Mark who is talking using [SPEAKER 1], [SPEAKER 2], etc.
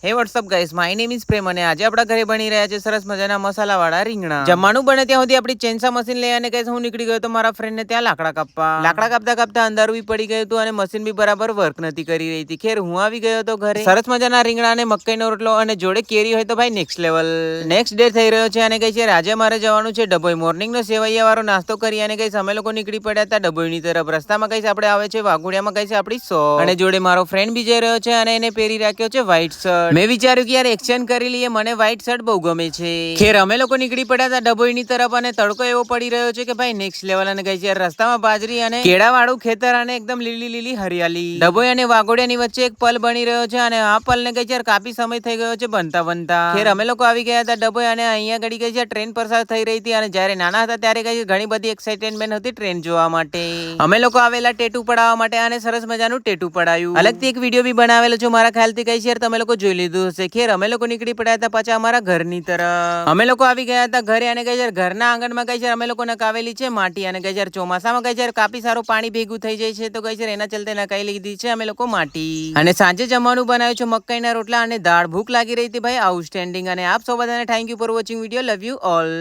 [SPEAKER 1] હે whatsapp guys, my name is Prem અને આજે આપણા ઘરે બની રહ્યા છે સરસ મજાના મસાલાવાળા રીંગણા. જમવાનું બને ત્યાં સુધી આપણી ચેન્સા મશીન લઈ અને કહીશ હું નીકળી ગયો તો મારા ફ્રેન્ડને ત્યાં લાકડા કાપતા કાપતા અંધારું બી પડી ગયું હતું અને મશીન બી બરાબર વર્ક નથી કરી રહી હતી. ખેર હું આવી ગયો તો ઘરે સરસ મજાના રીંગણા અને મકાઈનો રોટલો અને જોડે કેરી હોય તો ભાઈ નેક્સ્ટ લેવલ. નેક્સ્ટ ડે થઈ રહ્યો છે અને કઈ છે આજે મારે જવાનું છે ડભોઈ. મોર્નિંગનો સેવૈયા વાળો નાસ્તો કરી અને કઈ અમે લોકો નીકળી પડ્યા હતા ડભોઈની તરફ. રસ્તામાં કઈ આપણે આવે છે વાઘોડિયામાં કઈ છે આપણી શોપ અને જોડે મારો ફ્રેન્ડ બી જઈ રહ્યો છે અને એને પહેરી રાખ્યો છે વ્હાઈટ શર્ટ. મેં વિચાર્યું કે યાર એક્સચેન્જ કરી લઈએ, મને વ્હાઈટ શર્ટ બહુ ગમે છે. ખેર અમે લોકો નીકળી પડ્યા હતા ડભોઈની તરફ અને તડકો એવો પડી રહ્યો છે કે ભાઈ નેક્સ્ટ લેવલ. અને ગઈ છે રસ્તામાં બાજરી અને કેળા વાળું ખેતર અને એકદમ લીલી લીલી હરિયાળી. ડભોઈ અને વાઘોડિયાની વચ્ચે એક પલ બની રહ્યો છે અને આ પલ ને ગઈ છે કાફી સમય થઈ ગયો છે બનતા. ખેર અમે લોકો આવી ગયા હતા ડભોઈ અને અહીંયા ઘડી ગઈ છે ટ્રેન પસાર થઈ રહી હતી અને જયારે નાના હતા ત્યારે ગઈ ઘણી બધી એક્સાઇટમેન્ટ હતી ટ્રેન જોવા માટે. અમે લોકો આવેલા ટેટુ પડાવવા માટે અને સરસ મજાનું ટેટુ પડાયું. અલગથી એક વિડીયો બી બનાવેલો છે મારા ખ્યાલથી કઈ છે તમે લોકો જોઈ લીધું હશે. ખેર અમે લોકો નીકળી પડ્યા હતા પાછા અમારા ઘરની તરફ. અમે લોકો આવી ગયા હતા ઘરે અને ગઈ ઘરના આંગણમાં ગઈ અમે લોકો નકાવેલી છે માટી અને ગઈ ચોમાસામાં ગઈ કાફી સારું પાણી ભેગું થઈ જાય છે તો ગઈ એના ચલતે નકાઈ લીધી છે અમે લોકો માટી. અને સાંજે જમવાનું બનાવ્યું છે મકાઈના રોટલા અને દાળ. ભૂખ લાગી રહી હતી ભાઈ આઉટસ્ટેન્ડિંગ. અને આપ સૌ બધાને thank you for watching video. Love you all.